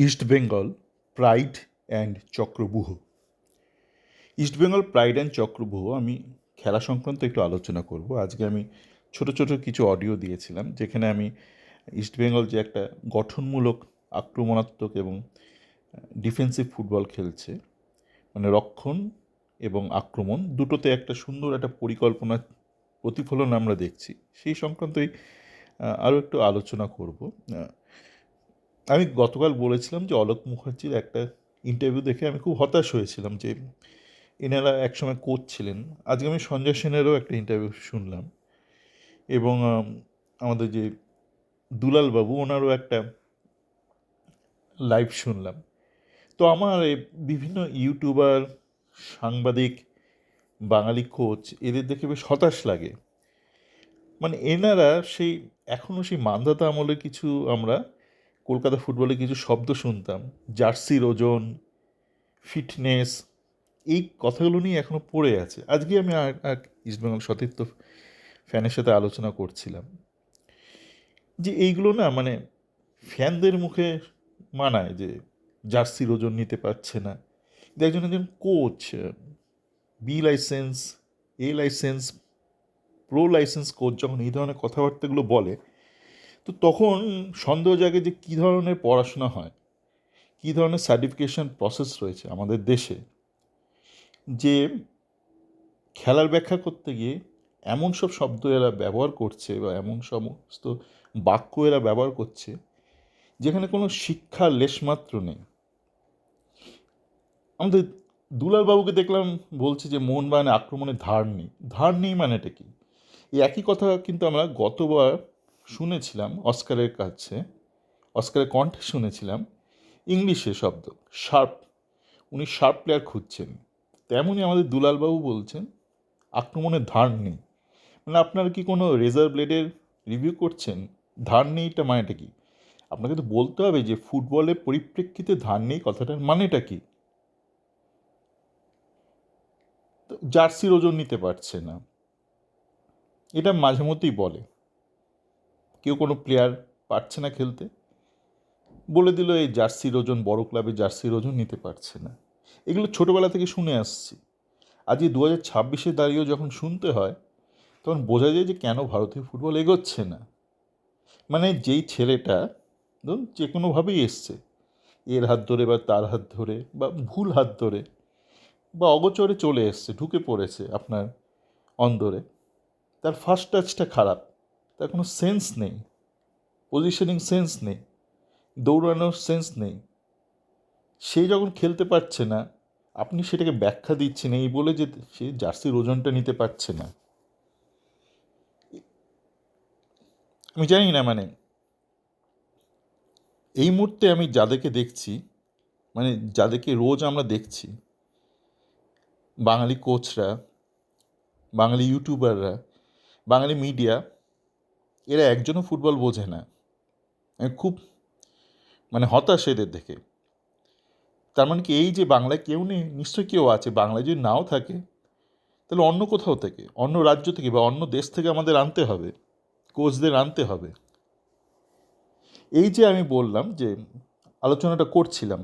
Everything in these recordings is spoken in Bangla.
East Bengal pride and Chakravyuh. East Bengal pride and Chakravyuh আমি খেলা সংক্রান্ত একটু আলোচনা করব। আজকে আমি ছোট ছোট কিছু অডিও দিয়েছিলাম, যেখানে আমি ইস্টবেঙ্গল যে একটা গঠনমূলক, আক্রমণাত্মক এবং ডিফেন্সিভ ফুটবল খেলছে, মানে রক্ষণ এবং আক্রমণ দুটোতে একটা সুন্দর একটা পরিকল্পনার প্রতিফলন আমরা দেখছি, সেই সংক্রান্তই আরও একটু আলোচনা করব। আমি গতকাল বলেছিলাম যে অলোক মুখার্জির একটা ইন্টারভিউ দেখে আমি খুব হতাশ হয়েছিলাম যে এনারা একসময় কোচ ছিলেন। আজকে আমি সঞ্জয় সেনেরও একটা ইন্টারভিউ শুনলাম, এবং আমাদের যে দুলালবাবু, ওনারও একটা লাইভ শুনলাম। তো আমার বিভিন্ন ইউটিউবার, সাংবাদিক, বাঙালি কোচ, এদের দেখে বেশ হতাশ লাগে। মানে এনারা সেই এখনও সেই মান্ধাতা আমলের কিছু, আমরা কলকাতা ফুটবলে কিছু শব্দ শুনতাম, জার্সির ওজন, ফিটনেস, এই কথাগুলো নিয়ে এখনও পড়ে আছে। আজকে আমি এক ইস্টবেঙ্গল সতীর্থ ফ্যানের সাথে আলোচনা করছিলাম যে এইগুলো না, মানে ফ্যানদের মুখে মানায় যে জার্সির ওজন নিতে পারছে না। কিন্তু একজন একজন কোচ, বি লাইসেন্স, এ লাইসেন্স, প্রো লাইসেন্স কোচ যখন এই ধরনের কথাবার্তাগুলো বলে, তো তখন সন্দেহ জাগে যে কী ধরনের পড়াশোনা হয়, কী ধরনের সার্টিফিকেশন প্রসেস রয়েছে আমাদের দেশে, যে খেলার ব্যাখ্যা করতে গিয়ে এমন সব শব্দ এরা ব্যবহার করছে বা এমন সমস্ত বাক্য এরা ব্যবহার করছে যেখানে কোনো শিক্ষার লেশমাত্র নেই। আমাদের দুলালবাবুকে দেখলাম বলছে যে মোহনবাগানে আক্রমণে ধার নেই। ধার নেই মানেটা কি? এই একই কথা কিন্তু আমরা গতবার শুনেছিলাম অস্কারের কাছে, অস্কারের কণ্ঠে শুনেছিলাম ইংলিশে শব্দ শার্প। উনি শার্প প্লেয়ার খুঁজছেন। তেমনই আমাদের দুলালবাবু বলছেন আক্রমণে ধার নেই। মানে আপনারা কি কোনো রেজার ব্লেডের রিভিউ করছেন? ধার নেইটা মানেটা কি? আপনাকে তো বলতে হবে যে ফুটবলের পরিপ্রেক্ষিতে ধার নেই কথাটার মানেটা কি। তো জার্সির ওজন নিতে পারছে না, এটা মাঝে মধ্যেই বলে। কেউ কোনো প্লেয়ার পারছে না খেলতে, বলে দিল এই জার্সির ওজন, বড় ক্লাবে জার্সির ওজন নিতে পারছে না। এগুলো ছোটোবেলা থেকে শুনে আসছি। আজকে 2026-এ দাঁড়িয়েও যখন শুনতে হয়, তখন বোঝা যায় যে কেন ভারতীয় ফুটবল এগোচ্ছে না। মানে যেই ছেলেটা ধরুন যে কোনোভাবেই এসছে, এর হাত ধরে বা তার হাত ধরে বা ভুল হাত ধরে বা অগোচরে চলে এসছে, ঢুকে পড়েছে আপনার অন্দরে, তার ফার্স্ট টাচটা খারাপ, তার কোনো সেন্স নেই, পজিশনিং সেন্স নেই, দৌড়ানোর সেন্স নেই, সে যখন খেলতে পারছে না, আপনি সেটাকে ব্যাখ্যা দিচ্ছেন এই বলে যে সে জার্সির ওজনটা নিতে পারছে না। আমি জানি না, মানে এই মুহূর্তে আমি যাদেরকে দেখছি, মানে যাদেরকে রোজ আমরা দেখছি, বাঙালি কোচরা, বাঙালি ইউটিউবাররা, বাঙালি মিডিয়া, এরা একজনও ফুটবল বোঝে না। আমি খুব মানে হতাশ এদের দেখে। তার মানে কি এই যে বাংলায় কেউ নেই? নিশ্চয়ই কেউ আছে। বাংলায় যদি নাও থাকে, তাহলে অন্য কোথাও থেকে, অন্য রাজ্য থেকে বা অন্য দেশ থেকে আমাদের আনতে হবে, কোচদের আনতে হবে। এই যে আমি বললাম যে আলোচনাটা করছিলাম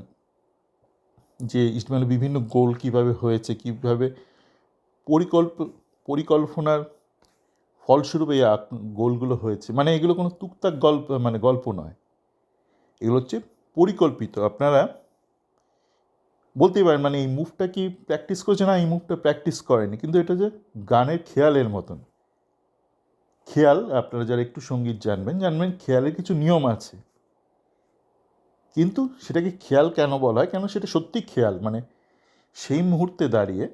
যে ইস্টবেঙ্গলের বিভিন্ন গোল কীভাবে হয়েছে, কীভাবে পরিকল্পনার ফলস্বরূপ এই গোলগুলো হয়েছে। মানে এগুলো কোনো টুকটাক গল্প, মানে গল্প নয়, এগুলো হচ্ছে পরিকল্পিত। আপনারা বলতেই পারেন মানে এই মুভটা কি প্র্যাকটিস করেছে? না, এই মুভটা প্র্যাকটিস করেনি, কিন্তু এটা যে গানের খেয়ালের মতন। খেয়াল, আপনারা যারা একটু সঙ্গীত জানবেন জানবেন খেয়ালের কিছু নিয়ম আছে, কিন্তু সেটাকে খেয়াল কেন বলা হয়, কেন সেটা সত্যি খেয়াল, মানে সেই মুহূর্তে দাঁড়িয়ে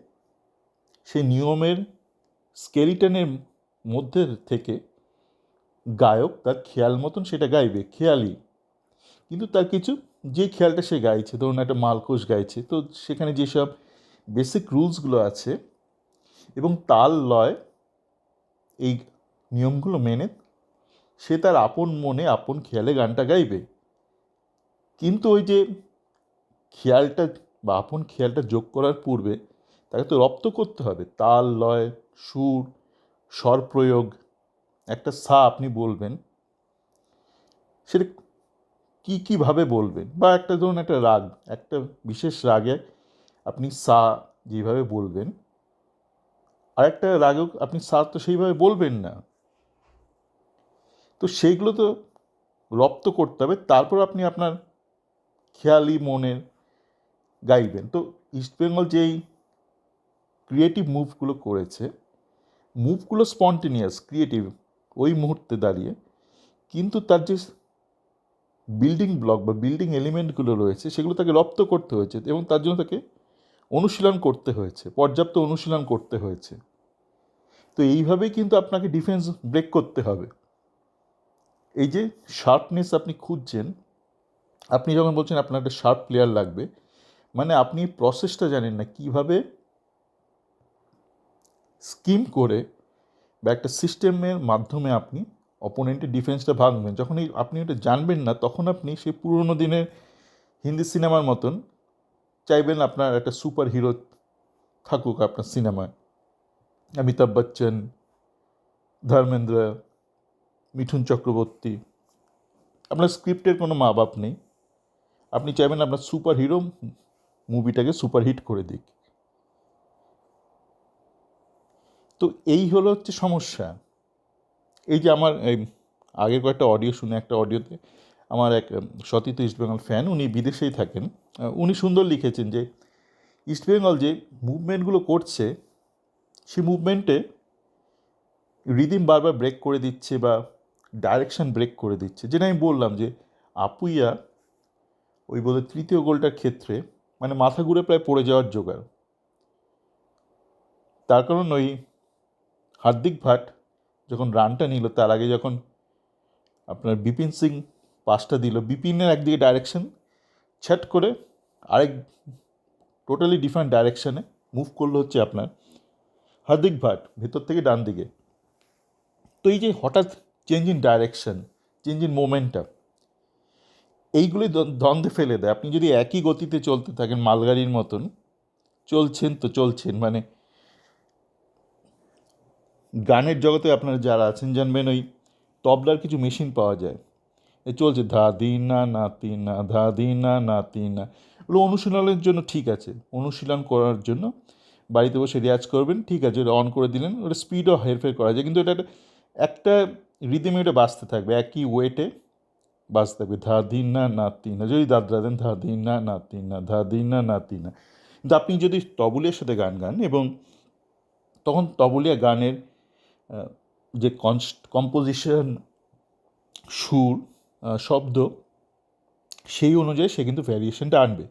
সেই নিয়মের স্কেলিটনের মধ্যে থেকে গায়ক তার খেয়াল মতন সেটা গাইবে, খেয়ালই, কিন্তু তার কিছু, যে খেয়ালটা সে গাইছে, ধরুন একটা মালকোষ গাইছে, তো সেখানে যেসব বেসিক রুলসগুলো আছে এবং তাল লয়, এই নিয়মগুলো মেনে সে তার আপন মনে আপন খেয়ালে গানটা গাইবে। কিন্তু ওই যে খেয়ালটা বা আপন খেয়ালটা যোগ করার পূর্বে তাকে তো রপ্ত করতে হবে, তাল লয়, সুর, স্বর প্রয়োগ, একটা সা আপনি বলবেন, সেটা কীভাবে বলবেন, বা একটা ধরুন একটা রাগ, একটা বিশেষ রাগে আপনি সা যেভাবে বলবেন, আর একটা রাগেও আপনি সা তো সেইভাবে বলবেন না। তো সেইগুলো তো রপ্ত করতে হবে, তারপর আপনি আপনার খেয়ালি মনের গাইবেন। তো ইস্টবেঙ্গল যেই ক্রিয়েটিভ মুভগুলো করেছে, মুভগুলো স্পন্টেনিয়াস, ক্রিয়েটিভ ওই মুহূর্তে দাঁড়িয়ে, কিন্তু তার যে বিল্ডিং ব্লক বা বিল্ডিং এলিমেন্টগুলো রয়েছে সেগুলো তাকে রপ্ত করতে হয়েছে, এবং তার জন্য তাকে অনুশীলন করতে হয়েছে, পর্যাপ্ত অনুশীলন করতে হয়েছে। তো এইভাবেই কিন্তু আপনাকে ডিফেন্স ব্রেক করতে হবে। এই যে শার্পনেস আপনি খুঁজছেন, আপনি যখন বলছেন আপনার একটা শার্প প্লেয়ার লাগবে, মানে আপনি প্রসেসটা জানেন না কীভাবে স্কিম করে বা একটা সিস্টেমের মাধ্যমে আপনি অপোনেন্টের ডিফেন্সটা ভাঙবেন। যখনই আপনি ওটা জানবেন না, তখন আপনি সেই পুরোনো দিনের হিন্দি সিনেমার মতন চাইবেন আপনার একটা সুপার হিরো থাকুক আপনার সিনেমায়, অমিতাভ বচ্চন, ধর্মেন্দ্র, মিঠুন চক্রবর্তী। আপনার স্ক্রিপ্টের কোনো মা বাপ নেই, আপনি চাইবেন আপনার সুপার হিরো মুভিটাকে সুপারহিট করে দিক। তো এই হলো হচ্ছে সমস্যা। এই যে আমার এই আগের কয়েকটা অডিও শুনে, একটা অডিওতে আমার এক সতীর্থ ইস্টবেঙ্গল ফ্যান, উনি বিদেশেই থাকেন, উনি সুন্দর লিখেছেন যে ইস্টবেঙ্গল যে মুভমেন্টগুলো করছে, সেই মুভমেন্টে রিদিম বারবার ব্রেক করে দিচ্ছে বা ডাইরেকশন ব্রেক করে দিচ্ছে। যেটা আমি বললাম যে আপুইয়া ওই বোধহয় তৃতীয় গোলটার ক্ষেত্রে মানে মাথা ঘুরে প্রায় পড়ে যাওয়ার জোগাড়। তার কারণ ওই হার্দিক ভাট যখন রানটা নিল, তার আগে যখন আপনার বিপিন সিং পাসটা দিল, বিপিনের একদিকে ডাইরেকশন, ছ্যাট করে আরেক টোটালি ডিফারেন্ট ডাইরেকশানে মুভ করলো হচ্ছে আপনার হার্দিক ভাট, ভেতর থেকে ডান দিকে। তো এই যে হঠাৎ change in direction, change in momentum, এইগুলোই দ্বন্দ্বে ফেলে দেয়। আপনি যদি একই গতিতে চলতে থাকেন মালগাড়ির মতন, চলছেন তো চলছেন, মানে গানের জগতে আপনারা যারা আছেন জানবেন, ওই তবলার কিছু মেশিন পাওয়া যায়, এ চলছে ধা দি না না তি না, ধা দি না না তি না। ওগুলো অনুশীলনের জন্য ঠিক আছে, অনুশীলন করার জন্য বাড়িতে বসে রেয়াজ করবেন, ঠিক আছে, ওটা অন করে দিলেন, ওটা স্পিডও হেরফের করা যায়, কিন্তু এটা একটা রিদিমে ওটা বাজতে থাকবে, একই ওয়েটে বাজতে থাকবে, ধা দি না না তি না, যদি দাদরা দেন ধা দি না না তি না, ধা দি না না তি না। কিন্তু আপনি যদি তবলের সাথে গান গান, এবং তখন তবলিয়া গানের যে কম্পোজিশন, সুর, শব্দ, সেই অনুযায়ী সে কিন্তু ভ্যারিয়েশনটা আনবে,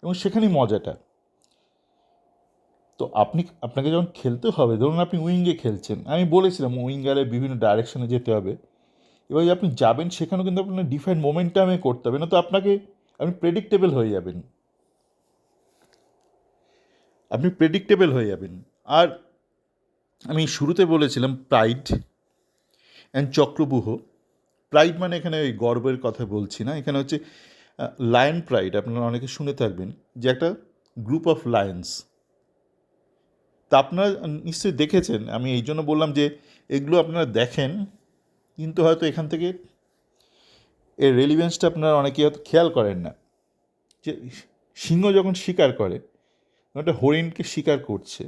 এবং সেখানেই মজাটা। তো আপনাকে যখন খেলতে হবে, ধরুন আপনি উইঙ্গে খেলছেন, আমি বলেছিলাম উইঙ্গারে বিভিন্ন ডাইরেকশনে যেতে হবে, এবার আপনি যাবেন সেখানেও কিন্তু আপনার ডিফারেন্ট মোমেন্টামে করতে হবে, না তো আপনি প্রেডিক্টেবল হয়ে যাবেন, আর আমি শুরুতে বলেছিলাম প্রাইড অ্যান্ড চক্রব্যূহ। প্রাইড মানে এখানে ওই গর্বের কথা বলছি না, এখানে হচ্ছে লায়ন প্রাইড। আপনারা অনেকে শুনে থাকবেন যে একটা গ্রুপ অফ লায়ন্স। তা আপনারা নিশ্চয়ই দেখেছেন, আমি এই জন্য বললাম যে এগুলো আপনারা দেখেন, কিন্তু হয়তো এখান থেকে এর রেলিভেন্সটা আপনারা অনেকে হয়তো খেয়াল করেন না। যে সিংহ যখন শিকার করে, একটা হরিণকে শিকার করছে,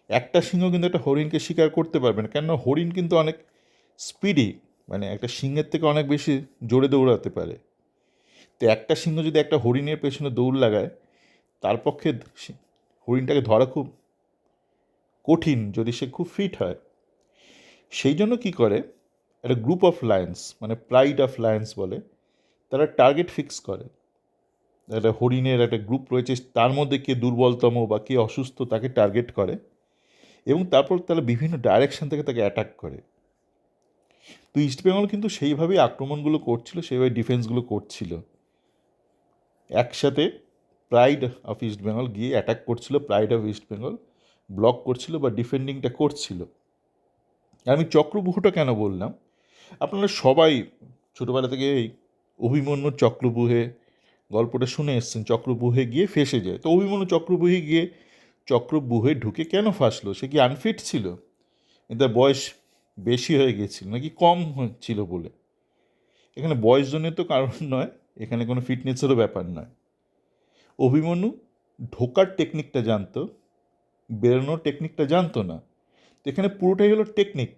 একটা সিংহ কিন্তু একটা হরিণকে শিকার করতে পারবে না, কেননা হরিণ কিন্তু অনেক স্পিডি, মানে একটা সিংহের থেকে অনেক বেশি জোরে দৌড়াতে পারে। তো একটা সিংহ যদি একটা হরিণের পেছনে দৌড় লাগায়, তার পক্ষে হরিণটাকে ধরা খুব কঠিন, যদি সে খুব ফিট হয়। সেই জন্য কী করে, একটা গ্রুপ অফ লায়ন্স, মানে প্রাইড অফ লায়ন্স বলে, তারা টার্গেট ফিক্স করে। একটা হরিণের একটা গ্রুপ রয়েছে, তার মধ্যে কে দুর্বলতম বা কে অসুস্থ তাকে টার্গেট করে, এবং তারপর তারা বিভিন্ন ডাইরেকশন থেকে তাকে অ্যাটাক করে। তো ইস্টবেঙ্গল কিন্তু সেইভাবেই আক্রমণগুলো করছিল, সেইভাবে ডিফেন্সগুলো করছিল। একসাথে প্রাইড অফ ইস্টবেঙ্গল গিয়ে অ্যাটাক করছিল, প্রাইড অফ ইস্টবেঙ্গল ব্লক করছিল বা ডিফেন্ডিংটা করছিল। আমি চক্রব্যূহটা কেন বললাম, আপনারা সবাই ছোটোবেলা থেকে এই অভিমন্যুর চক্রব্যূহে গল্পটা শুনে এসছেন, চক্রব্যূহে গিয়ে ফেঁসে যায়। তো অভিমন্যু চক্রব্যূহে গিয়ে চক্রব্যূহে ঢুকে কেন ফাঁসলো? সে কি আনফিট ছিল, তার বয়স বেশি হয়ে গেছিল, নাকি কম ছিল বলে? এখানে বয়সজনিত কারণ নয়, এখানে কোনো ফিটনেসেরও ব্যাপার নয়। অভিমন্যু ঢোকার টেকনিকটা জানতো, বেরোনোর টেকনিকটা জানতো না। তো এখানে পুরোটাই হলো টেকনিক,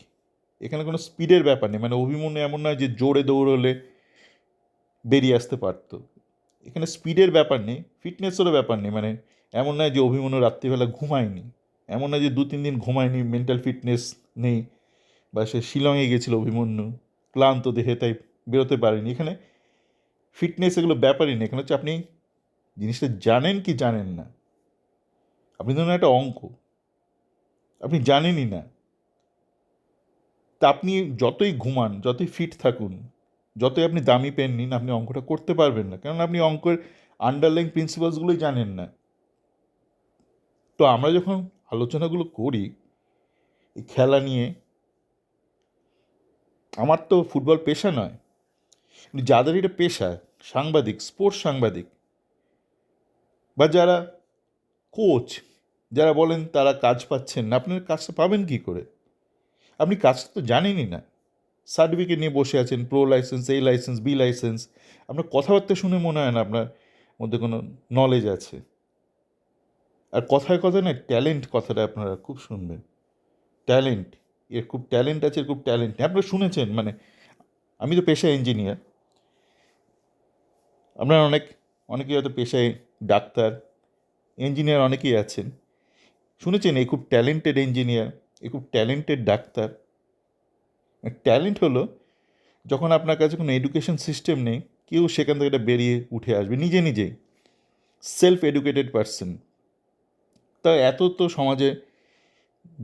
এখানে কোনো স্পিডের ব্যাপার নেই। মানে অভিমন্যু এমন নয় যে জোরে দৌড়লে বেরিয়ে আসতে পারতো, এখানে স্পিডের ব্যাপার নেই, ফিটনেসেরও ব্যাপার নেই। মানে এমন নয় যে অভিমন্যু রাত্রিবেলা ঘুমায়নি, এমন নয় যে 2-3 দিন ঘুমায়নি, মেন্টাল ফিটনেস নেই, বা সে শিলংয়ে গেছিল অভিমন্যু ক্লান্ত দেহে তাই বেরোতে পারেনি। এখানে ফিটনেস এগুলো ব্যাপারই নেই, এখানে হচ্ছে আপনি জিনিসটা জানেন কি জানেন না। আপনি ধরুন একটা অঙ্ক আপনি জানেনই না, তা আপনি যতই ঘুমান, যতই ফিট থাকুন, যতই আপনি দামি পেন নিন, আপনি অঙ্কটা করতে পারবেন না, কারণ আপনি অঙ্কের আন্ডারলাইন প্রিন্সিপালসগুলোই জানেন না। তো আমরা যখন আলোচনাগুলো করি এই খেলা নিয়ে, আমার তো ফুটবল পেশা নয়, কিন্তু যাদের এটা পেশা, সাংবাদিক, স্পোর্টস সাংবাদিক, বা যারা কোচ, যারা বলেন তারা কাজ পাচ্ছেন না, আপনার কাজটা পাবেন কী করে? আপনি কাজটা তো জানেনই না। সার্টিফিকেট নিয়ে বসে আছেন, প্রো লাইসেন্স, এই লাইসেন্স, বি লাইসেন্স, আপনার কথাবার্তা শুনে মনে হয় না আপনার মধ্যে কোনো নলেজ আছে। আর কথায় কথায় না ট্যালেন্ট কথাটা আপনারা খুব শুনবেন, ট্যালেন্ট, এর খুব ট্যালেন্ট আছে, এর খুব ট্যালেন্ট নেই। আপনারা শুনেছেন, মানে আমি তো পেশায় ইঞ্জিনিয়ার, আপনারা অনেকেই হয়তো পেশায় ডাক্তার, ইঞ্জিনিয়ার অনেকেই আছেন, শুনেছেন এই খুব ট্যালেন্টেড ইঞ্জিনিয়ার, এই খুব ট্যালেন্টেড ডাক্তার। ট্যালেন্ট হলো যখন আপনার কাছে কোনো এডুকেশন সিস্টেম নেই, কেউ সেখান থেকে এটা বেরিয়ে উঠে আসবে নিজে নিজেই, সেলফ এডুকেটেড পারসন। তা এত তো সমাজে,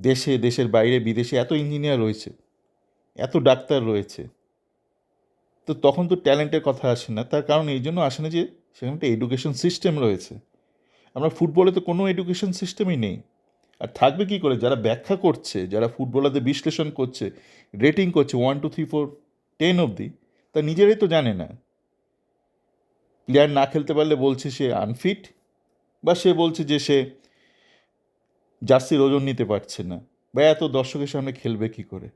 দেশে, দেশের বাইরে, বিদেশে এত ইঞ্জিনিয়ার রয়েছে, এত ডাক্তার রয়েছে, তো তখন তো ট্যালেন্টের কথা আসে না। তার কারণ এই জন্য আসে না যে সেখানে একটা এডুকেশন সিস্টেম রয়েছে। আমরা ফুটবলে তো কোনো এডুকেশন সিস্টেমই নেই, আর থাকবে কী করে? যারা ব্যাখ্যা করছে, যারা ফুটবলারদের বিশ্লেষণ করছে, রেটিং করছে 1, 2, 3, 4, 10 অবধি, তা নিজেরাই তো জানে না। প্লেয়ার না খেলতে পারলে বলছে সে আনফিট, বা সে বলছে যে সে জার্সির ওজন নিতে পারছে না, বা এত দর্শকের সামনে খেলবে কী করে।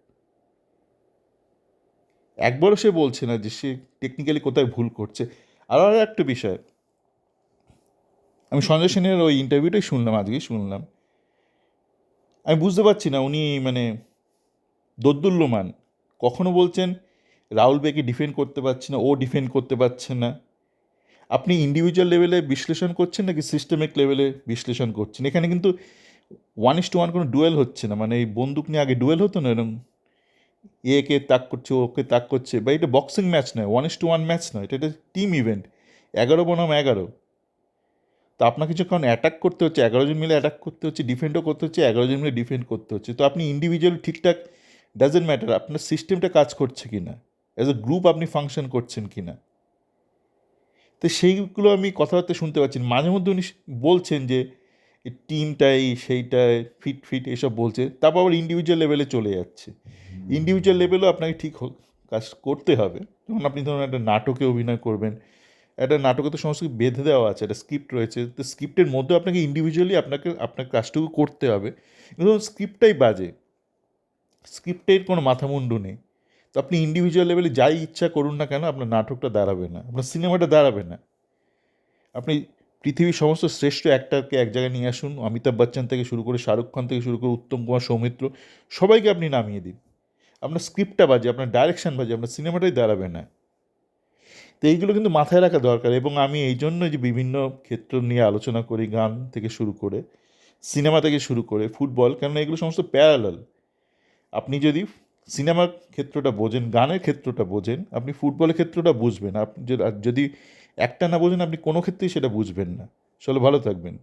একবারও সে বলছে না যে সে টেকনিক্যালি কোথায় ভুল করছে। আর একটা বিষয়, আমি সঞ্জয় সেনের ওই ইন্টারভিউটাই শুনলাম, আজকেই শুনলাম, আমি বুঝতে পারছি না উনি মানে দোদ্দুল্যমান। কখনো বলছেন রাহুল বেকে ডিফেন্ড করতে পারছে না, ও ডিফেন্ড করতে পারছে না। আপনি ইন্ডিভিজুয়াল লেভেলে বিশ্লেষণ করছেন নাকি সিস্টেমিক লেভেলে বিশ্লেষণ করছেন? এখানে কিন্তু 1:1 কোনো ডুয়েল হচ্ছে না, মানে এই বন্দুক নিয়ে আগে ডুয়েল হতো না এরকম, একে তাক করছে, ওকে তাক করছে, বা এটা বক্সিং ম্যাচ নয়, 1:1 ম্যাচ নয়, এটা একটা টিম ইভেন্ট, 11 বনাম 11। তো আপনাকে যখন অ্যাটাক করতে হচ্ছে, 11 জন মিলে অ্যাটাক করতে হচ্ছে, ডিফেন্ডও করতে হচ্ছে, 11 জন মিলে ডিফেন্ড করতে হচ্ছে। তো আপনি ইন্ডিভিজুয়াল ঠিকঠাক ডাজেন্ট ম্যাটার, আপনার সিস্টেমটা কাজ করছে কি না, অ্যাজ এ গ্রুপ আপনি ফাংশন করছেন কি না। তো সেইগুলো আমি কথাবার্তা শুনতে পাচ্ছি না। মাঝে মধ্যে উনি বলছেন যে এই টিমটাই সেইটাই ফিট ফিট এসব বলছে, তারপর আবার ইন্ডিভিজুয়াল লেভেলে চলে যাচ্ছে। ইন্ডিভিজুয়াল লেভেলেও আপনাকে ঠিক কাজ করতে হবে। যখন আপনি ধরুন একটা নাটকে অভিনয় করবেন, একটা নাটকে তো সমস্ত কিছু বেঁধে দেওয়া আছে, একটা স্ক্রিপ্ট রয়েছে, তো স্ক্রিপ্টের মধ্যে আপনাকে ইন্ডিভিজুয়ালি আপনার কাজটুকু করতে হবে। কিন্তু ধরুন স্ক্রিপ্টটাই বাজে, স্ক্রিপ্টের কোনো মাথামুন্ডু নেই, তো আপনি ইন্ডিভিজুয়াল লেভেলে যাই ইচ্ছা করুন না কেন, আপনার নাটকটা দাঁড়াবে না, আপনার সিনেমাটা দাঁড়াবে না। আপনি পৃথিবীর সমস্ত শ্রেষ্ঠ অ্যাক্টরকে এক জায়গায় নিয়ে আসুন, অমিতাভ বচ্চন থেকে শুরু করে, শাহরুখ খান থেকে শুরু করে, উত্তম কুমার, সৌমিত্র, সবাইকে আপনি নামিয়ে দিন, আপনার স্ক্রিপ্টটা বাজে, আপনার ডাইরেকশন বাজে, আপনার সিনেমাটাই দাঁড়াবে না। তো এইগুলো কিন্তু মাথায় রাখা দরকার। এবং আমি এই জন্য যে বিভিন্ন ক্ষেত্র নিয়ে আলোচনা করি, গান থেকে শুরু করে, সিনেমা থেকে শুরু করে, ফুটবল, কেননা এগুলো সমস্ত প্যারালাল। আপনি যদি সিনেমার ক্ষেত্রটা বোঝেন, গানের ক্ষেত্রটা বোঝেন, আপনি ফুটবলের ক্ষেত্রটা বুঝবেন। আপনি যদি একটা না বোঝেন, আপনি কোনো ক্ষেত্রেই সেটা বুঝবেন না। চলো, ভালো থাকবেন।